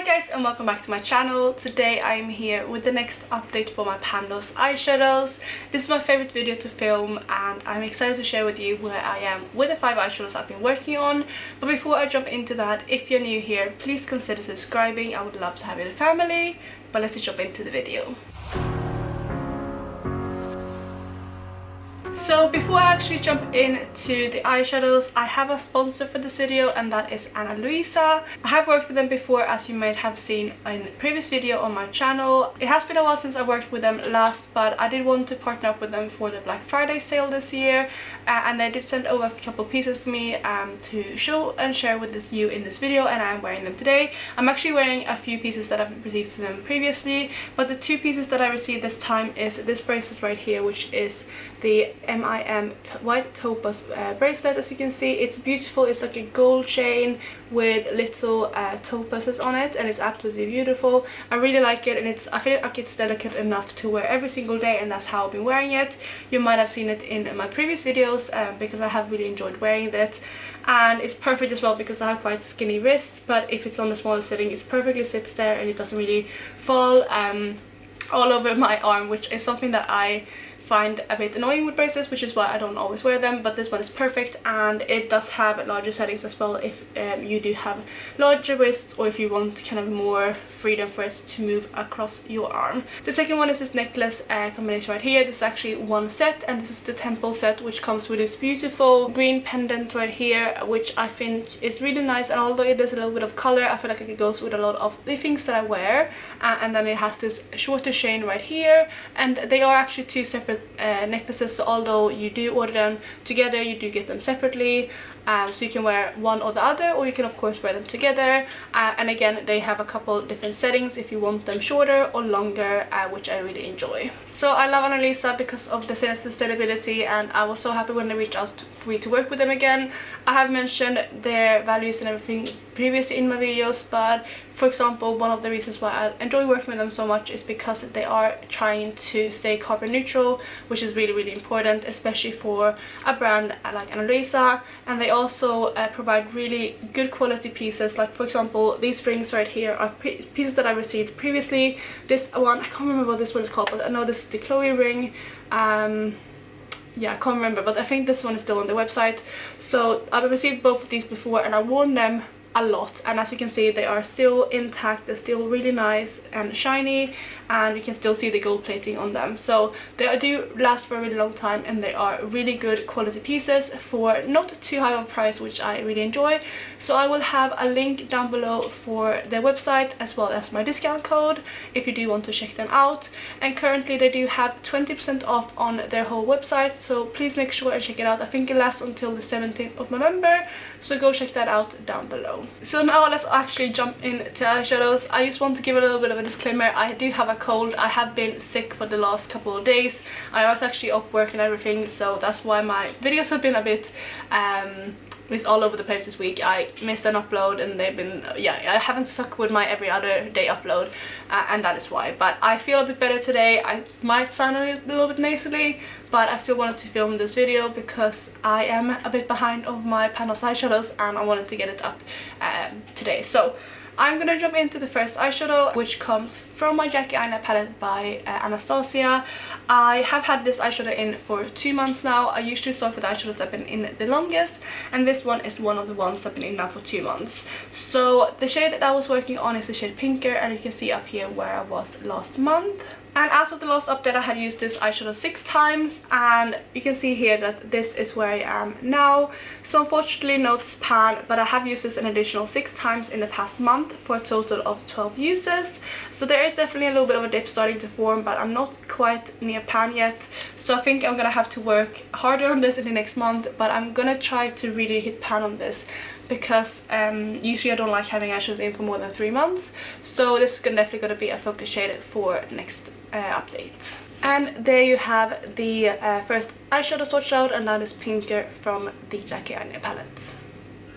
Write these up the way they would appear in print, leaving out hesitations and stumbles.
Hi guys and welcome back to my channel. Today I'm here with the next update for my Pan Those Eyeshadows. This is my favorite video to film and I'm excited to share with you where I am with the 5 eyeshadows I've been working on. But before I jump into that, if you're new here, please consider subscribing. I would love to have you in the family. But let's just jump into the video. So before I actually jump into the eyeshadows, I have a sponsor for this video and that is Ana Luisa. I have worked with them before, as you might have seen in a previous video on my channel. It has been a while since I worked with them last, but I did want to partner up with them for the Black Friday sale this year, and they did send over a couple pieces for me to show and share with you in this video, and I'm wearing them today. I'm actually wearing a few pieces that I've received from them previously, but the 2 pieces that I received this time is this bracelet right here, which is the MIM white topaz bracelet. As you can see, it's beautiful. It's like a gold chain with little topazes on it, and it's absolutely beautiful. I really like it, and I feel like it's delicate enough to wear every single day, and that's how I've been wearing it. You might have seen it in my previous videos because I have really enjoyed wearing it, and it's perfect as well because I have quite skinny wrists, but if it's on the smaller setting, it perfectly sits there and it doesn't really fall all over my arm, which is something that I find a bit annoying with bracelets, which is why I don't always wear them. But this one is perfect, and it does have larger settings as well if you do have larger wrists, or if you want kind of more freedom for it to move across your arm. The second one is this necklace combination right here. This is actually one set, and this is the temple set, which comes with this beautiful green pendant right here, which I think is really nice. And although it has a little bit of color, I feel like it goes with a lot of the things that I wear. And then it has this shorter chain right here, and they are actually 2 separate necklaces, so although you do order them together, you do get them separately. So you can wear one or the other, or you can of course wear them together, and again they have a couple different settings if you want them shorter or longer, which I really enjoy. So I love Ana Luisa because of the sustainability, and I was so happy when they reached out for me to work with them again. I have mentioned their values and everything previously in my videos, but for example, one of the reasons why I enjoy working with them so much is because they are trying to stay carbon neutral, which is really important, especially for a brand like Ana Luisa. And they also provide really good quality pieces. Like for example, these rings right here are pieces that I received previously. This one, I can't remember what this one is called, but I know this is the Chloe ring. Yeah, I can't remember, but I think this one is still on the website. So I've received both of these before, and I've worn them a lot, and as you can see, they are still intact. They're still really nice and shiny, and you can still see the gold plating on them. So they do last for a really long time, and they are really good quality pieces for not too high of a price, which I really enjoy. So I will have a link down below for their website as well as my discount code if you do want to check them out. And currently they do have 20% off on their whole website, so please make sure and check it out. I think it lasts until the 17th of November, so go check that out down below. So now let's actually jump into eyeshadows. I just want to give a little bit of a disclaimer. I do have a cold. I have been sick for the last couple of days. I was actually off work and everything, so that's why my videos have been a bit it's all over the place this week. I missed an upload, and they've been, yeah, I haven't stuck with my every other day upload, and that is why. But I feel a bit better today. I might sound a little bit nasally, but I still wanted to film this video because I am a bit behind of my Pan Those eyeshadows, and I wanted to get it up today. So I'm gonna jump into the first eyeshadow, which comes from my Jackie Aina palette by Anastasia. I have had this eyeshadow in for 2 months now. I usually start with eyeshadows that have been in the longest, and this one is one of the ones that have been in now for 2 months. So the shade that I was working on is the shade Pinker, and you can see up here where I was last month. And as of the last update, I had used this eyeshadow 6 times, and you can see here that this is where I am now. So unfortunately no pan, but I have used this an additional 6 times in the past month for a total of 12 uses. So there is definitely a little bit of a dip starting to form, but I'm not quite near pan yet. So I think I'm gonna have to work harder on this in the next month, but I'm gonna try to really hit pan on this, because usually I don't like having eyeshadows in for more than 3 months. So this is definitely going to be a focus shade for next update. And there you have the first eyeshadow swatched out, and that is Pinker from the Jackie Aina palette.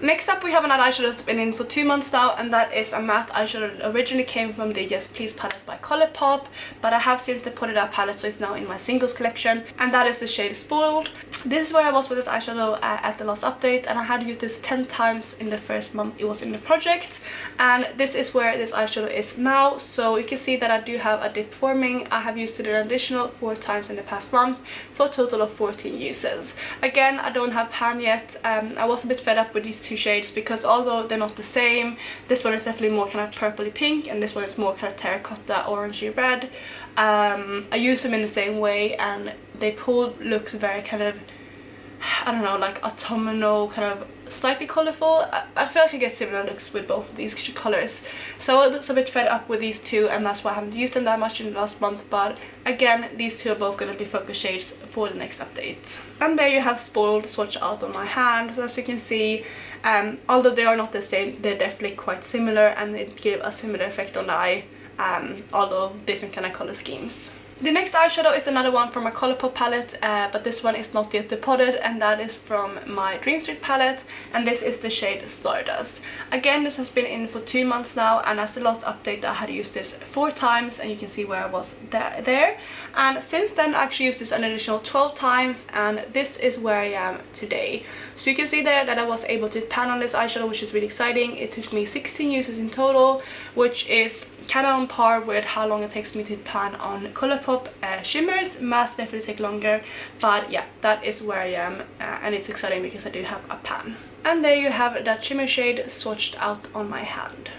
Next up we have another eyeshadow that's been in for 2 months now, and that is a matte eyeshadow that originally came from the Yes Please palette by Colourpop, but I have since they put it out palette, so it's now in my singles collection, and that is the shade Spoiled. This is where I was with this eyeshadow at the last update, and I had used this 10 times in the first month it was in the project, and this is where this eyeshadow is now. So you can see that I do have a dip forming. I have used it an additional 4 times in the past month for a total of 14 uses. Again, I don't have Pan yet. I was a bit fed up with these two shades because although they're not the same, this one is definitely more kind of purpley pink and this one is more kind of terracotta orangey red. I use them in the same way and they pull looks very kind of, I don't know, like autumnal, kind of slightly colourful. I feel like I get similar looks with both of these colours, so I was a bit fed up with these two, and that's why I haven't used them that much in the last month. But again, these two are both going to be focus shades for the next update. And there you have Spoiled swatched out on my hand. So as you can see, although they are not the same, they're definitely quite similar and they give a similar effect on the eye, although different kind of colour schemes. The next eyeshadow is another one from my Colourpop palette, but this one is not yet depotted, and that is from my Dream Street palette, and this is the shade Stardust. Again, this has been in for 2 months now, and as the last update I had used this 4 times, and you can see where I was there. And since then I actually used this an additional 12 times, and this is where I am today. So you can see there that I was able to pan on this eyeshadow, which is really exciting. It took me 16 uses in total, which is kind of on par with how long it takes me to pan on Colourpop shimmers. Masks definitely take longer, but yeah, that is where I am, and it's exciting because I do have a pan. And there you have that shimmer shade swatched out on my hand.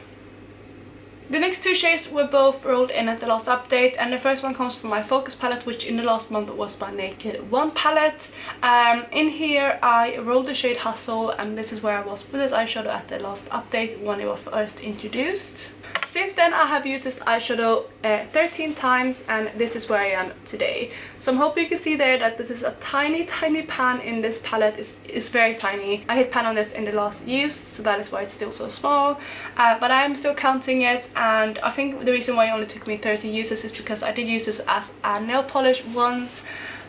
The next 2 shades were both rolled in at the last update, and the first one comes from my Focus palette, which in the last month was my Naked One palette. In here I rolled the shade Hustle, and this is where I was with this eyeshadow at the last update when it was first introduced. Since then I have used this eyeshadow 13 times, and this is where I am today. So I'm hoping you can see there that this is a tiny pan in this palette. It's very tiny. I hit pan on this in the last use, so that is why it's still so small, but I am still counting it, and I think the reason why it only took me 30 uses is because I did use this as a nail polish once,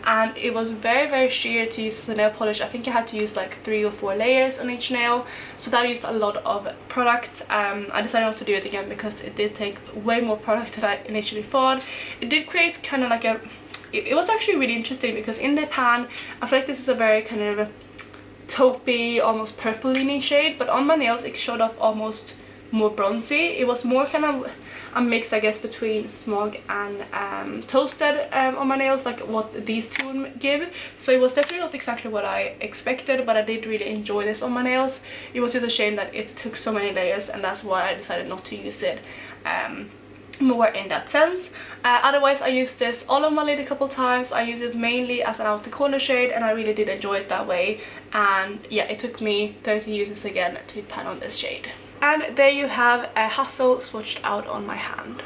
and it was very sheer to use as a nail polish. I think I had to use like 3 or 4 layers on each nail, so that used a lot of product. I decided not to do it again because it did take way more product than I initially thought. It did create kind of like a, it was actually really interesting because in the pan I feel like this is a very kind of taupey, almost purple leaning shade, but on my nails it showed up almost more bronzy. It was more kind of a mix, I guess, between smog and toasted on my nails, like what these two give. So it was definitely not exactly what I expected, but I did really enjoy this on my nails. It was just a shame that it took so many layers, and that's why I decided not to use it more in that sense. Otherwise I used this all on my lid a couple times. I use it mainly as an outer corner shade, and I really did enjoy it that way. And yeah, it took me 30 uses again to pan on this shade. And there you have a Hustle swatched out on my hand.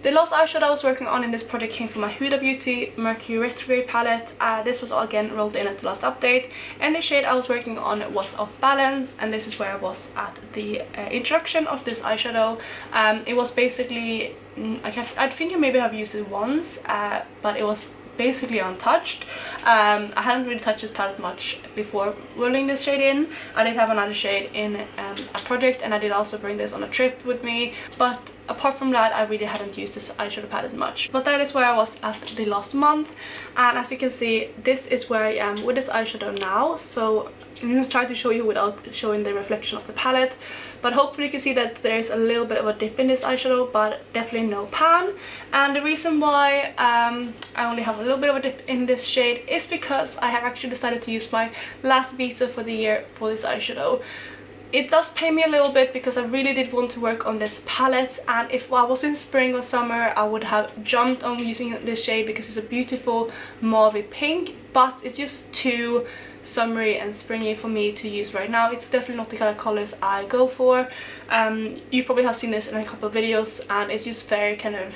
The last eyeshadow I was working on in this project came from my Huda Beauty Mercury Retrograde palette. This was again rolled in at the last update, and the shade I was working on was Off Balance, and this is where I was at the introduction of this eyeshadow. It was basically, I think I maybe have used it once, but it was basically untouched. I hadn't really touched this palette much before rolling this shade in. I did have another shade in a project, and I did also bring this on a trip with me, but apart from that I really hadn't used this eyeshadow palette much. But that is where I was at the last month, and as you can see, this is where I am with this eyeshadow now. So I'm going to try to show you without showing the reflection of the palette, but hopefully you can see that there is a little bit of a dip in this eyeshadow, but definitely no pan. And the reason why I only have a little bit of a dip in this shade is because I have actually decided to use my last veto for the year for this eyeshadow. It does pay me a little bit because I really did want to work on this palette, and if I was in spring or summer I would have jumped on using this shade because it's a beautiful mauve pink, but it's just too summery and springy for me to use right now. It's definitely not the kind of colors I go for. You probably have seen this in a couple of videos, and it's just very kind of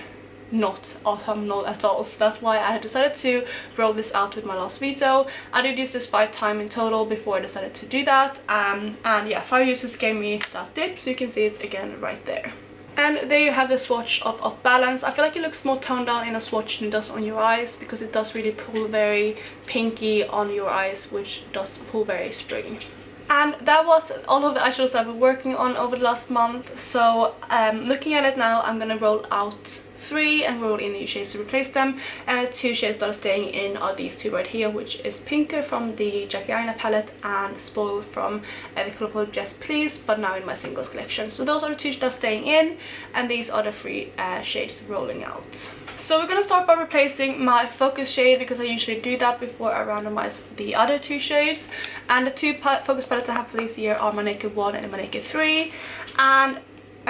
not autumnal at all, so that's why I decided to roll this out with my last veto. I did use this 5 times in total before I decided to do that, and yeah, 5 uses gave me that dip, so you can see it again right there. And there you have the swatch of Off Balance. I feel like it looks more toned down in a swatch than it does on your eyes, because it does really pull very pinky on your eyes, which does pull very spring. And that was all of the eyeshadows I've been working on over the last month. So looking at it now, I'm gonna roll out 3 and roll in new shades to replace them. And the 2 shades that are staying in are these 2 right here, which is Pinker from the Jackie Aina palette and Spoil from the Colourpop Just Please, but now in my singles collection. So those are the 2 that are staying in, and these are the 3 shades rolling out. So we're gonna start by replacing my focus shade, because I usually do that before I randomize the other 2 shades. And the 2 focus palettes I have for this year are my Naked 1 and my Naked 3. And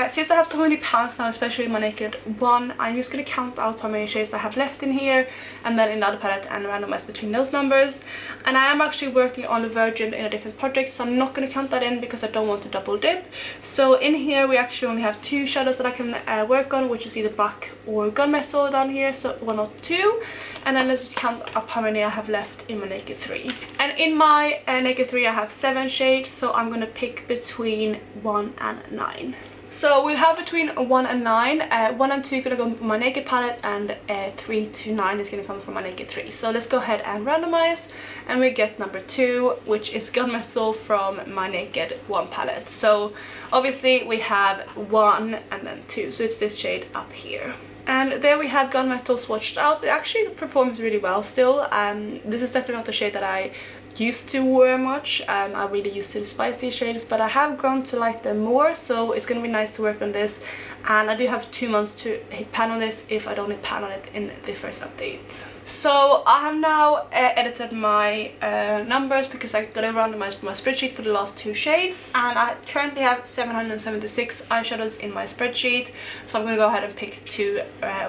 since I have so many pans now, especially my Naked 1, I'm just going to count out how many shades I have left in here and then in the other palette and randomize between those numbers. And I am actually working on the Virgin in a different project, so I'm not going to count that in because I don't want to double dip. So in here we actually only have 2 shadows that I can work on, which is either black or gunmetal down here, so 1 or 2. And then let's just count up how many I have left in my Naked 3. And in my Naked 3 I have 7 shades, so I'm going to pick between 1 and 9. So we have between 1 and 9. 1 and 2 are going to go from my Naked palette, and 3 to 9 is going to come from my Naked 3. So let's go ahead and randomize, and we get number 2, which is Gunmetal from my Naked 1 palette. So obviously we have 1 and then 2, so it's this shade up here. And there we have Gunmetal swatched out. It actually performs really well still. This is definitely not a shade that I used to wear much. I really used to despise these shades, but I have grown to like them more, so it's gonna be nice to work on this. And I do have 2 months to hit pan on this if I don't hit pan on it in the first update. So I have now edited my numbers, because I got a randomized my spreadsheet for the last 2 shades, and I currently have 776 eyeshadows in my spreadsheet. So I'm gonna go ahead and pick 2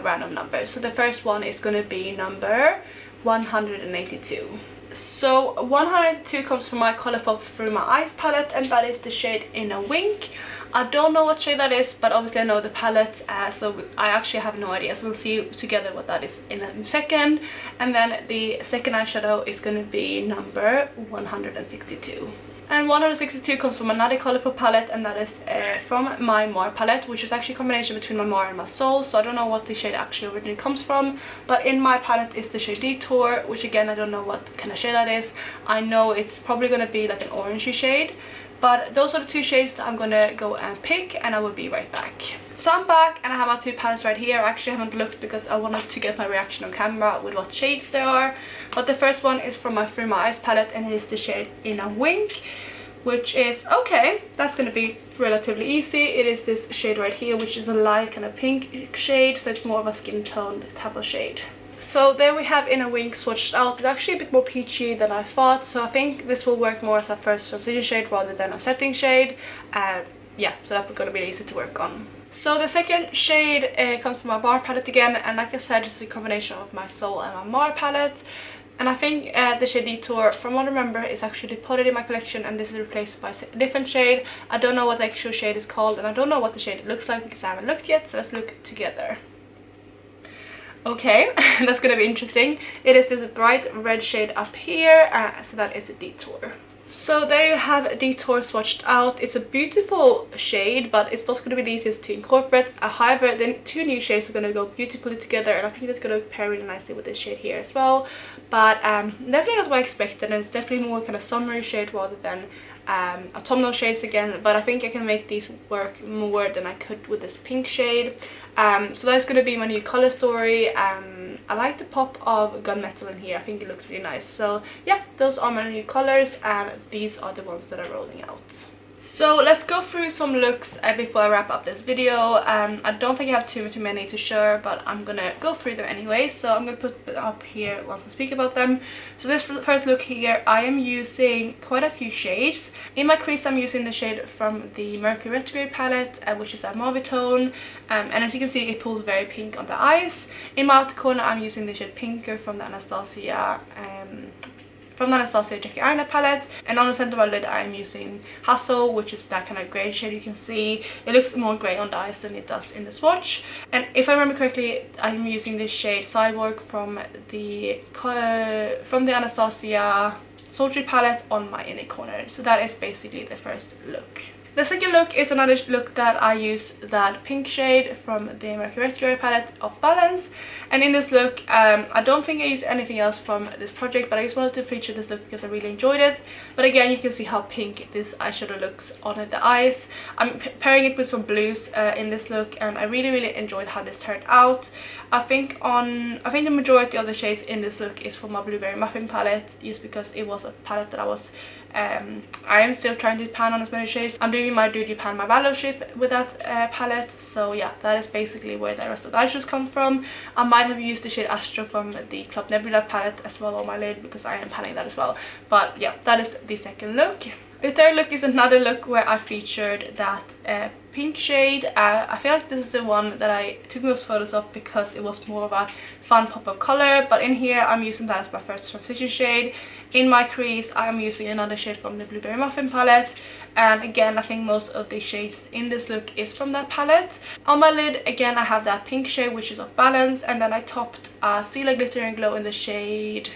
random numbers. So the first one is gonna be number 182. So 182 comes from my Colourpop Through My Eyes palette, and that is the shade In a Wink. I don't know what shade that is, but obviously I know the palette, so I actually have no idea. So we'll see together what that is in a second. And then the second eyeshadow is going to be number 162. And 162 comes from another Colourpop palette, and that is from my Mar palette, which is actually a combination between my Mar and my Soul. So I don't know what the shade actually originally comes from, but in my palette is the shade Detour, which again I don't know what kind of shade that is. I know it's probably going to be like an orangey shade. But those are the 2 shades that I'm gonna go and pick, and I will be right back. So I'm back, and I have my 2 palettes right here. I actually haven't looked because I wanted to get my reaction on camera with what shades there are. But the first one is from my Through My Eyes palette, and it is the shade In a Wink, which is, okay, that's gonna be relatively easy. It is this shade right here, which is a light kind of pink shade, so it's more of a skin tone type of shade. So there we have In a Wink swatched out. It's actually a bit more peachy than I thought, so I think this will work more as a first transition shade rather than a setting shade. Yeah, so that's going to be easy to work on. So the second shade comes from my Mar palette again, and like I said, it's a combination of my Soul and my Mar palette. And I think the shade Detour, from what I remember, is actually potted in my collection, and this is replaced by a different shade. I don't know what the actual shade is called, and I don't know what the shade looks like because I haven't looked yet, so let's look together. Okay, that's gonna be interesting. It is this bright red shade up here, so that is a Detour. So there you have Detour swatched out. It's a beautiful shade, but it's not going to be the easiest to incorporate. However, the 2 new shades are going to go beautifully together, and I think that's going to pair really nicely with this shade here as well. But definitely not what I expected, and it's definitely more kind of summery shade rather than autumnal shades again. But I think I can make these work more than I could with this pink shade. So that's going to be my new color story. I like the pop of gunmetal in here. I think it looks really nice. So yeah, those are my new colors, and these are the ones that are rolling out. So let's go through some looks before I wrap up this video. I don't think I have too many to share, but I'm gonna go through them anyway. So I'm gonna put them up here once I speak about them. So this first look here, I am using quite a few shades. In my crease, I'm using the shade from the Mercury Retrograde palette, which is a mauve tone. And as you can see, it pulls very pink on the eyes. In my outer corner, I'm using the shade Pinker from the Anastasia Jackie Aina palette, and on the center of my lid I'm using Hustle, which is that kind of grey shade. You can see it looks more grey on the eyes than it does in the swatch. And if I remember correctly, I'm using this shade Cyborg from the Anastasia Sultry palette on my inner corner. So that is basically the first look. The second look is another look that I used that pink shade from the American Retro palette of Balance, and in this look I don't think I used anything else from this project, but I just wanted to feature this look because I really enjoyed it. But again, you can see how pink this eyeshadow looks on the eyes. I'm pairing it with some blues in this look, and I really enjoyed how this turned out. I think the majority of the shades in this look is from my Blueberry Muffin palette, just because it was a palette that I am still trying to pan on as many shades. I'm doing my Duty Pan My Battleship with that palette, so yeah, that is basically where the rest of the eyeshadows come from. I might have used the shade Astro from the Club Nebula palette as well on my lid, because I am panning that as well. But yeah, that is the second look. The third look is another look where I featured that pink shade. I feel like this is the one that I took most photos of because it was more of a fun pop of color, but in here I'm using that as my first transition shade. In my crease I'm using another shade from the Blueberry Muffin palette, and again I think most of the shades in this look is from that palette. On my lid again I have that pink shade, which is of Balance, and then I topped Stila Glitter and Glow in the shade,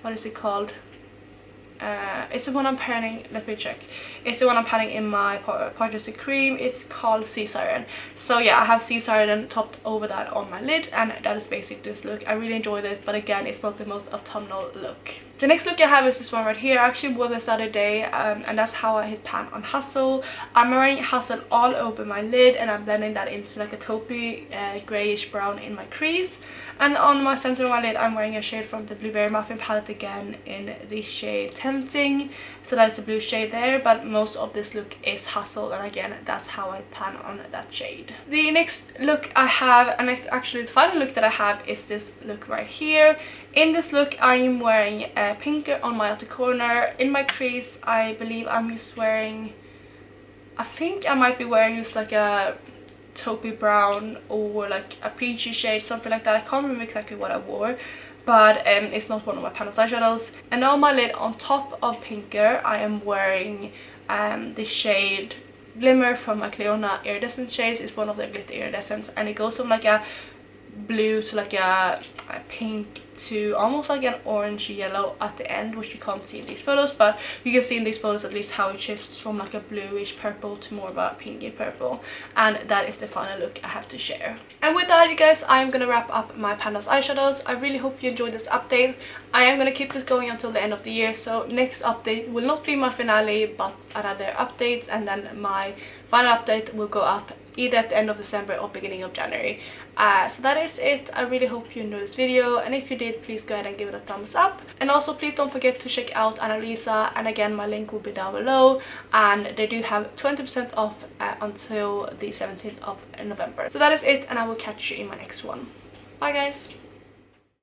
what is it called? It's the one I'm panning, let me check. It's the one I'm panning in my Portrait Cream. It's called Sea Siren. So yeah, I have Sea Siren topped over that on my lid, and that is basically this look. I really enjoy this, but again, it's not the most autumnal look. The next look I have is this one right here. I actually wore this the other day, and that's how I hit pan on Hustle. I'm wearing Hustle all over my lid, and I'm blending that into like a taupey greyish brown in my crease. And on my center of my lid I'm wearing a shade from the Blueberry Muffin palette again in the shade Tempting. So that's the blue shade there, but most of this look is Hustle, and again that's how I pan on that shade. The next look I have, and actually the final look that I have, is this look right here. In this look I am wearing pink on my outer corner. In my crease I believe I'm just wearing, I think I might be wearing just like a taupey brown or like a peachy shade, something like that. I can't remember exactly what I wore, but it's not one of my Pan Those Eyeshadows. And on my lid, on top of pinker, I am wearing the shade Glimmer from my Cleona Iridescent shades. It's one of the glitter iridescents, and it goes from like a blue to like a pink to almost like an orange yellow at the end, which you can't see in these photos, but you can see in these photos at least how it shifts from like a bluish purple to more of a pinky purple. And that is the final look I have to share. And with that, you guys, I'm gonna wrap up my Pan Those Eyeshadows. I really hope you enjoyed this update. I am gonna keep this going until the end of the year, so next update will not be my finale but another update, and then my final update will go up either at the end of December or beginning of January. So that is it. I really hope you enjoyed this video, and if you did, please go ahead and give it a thumbs up. And also please don't forget to check out Ana Luisa, and again my link will be down below, and they do have 20% off until the 17th of November. So that is it, and I will catch you in my next one. Bye guys!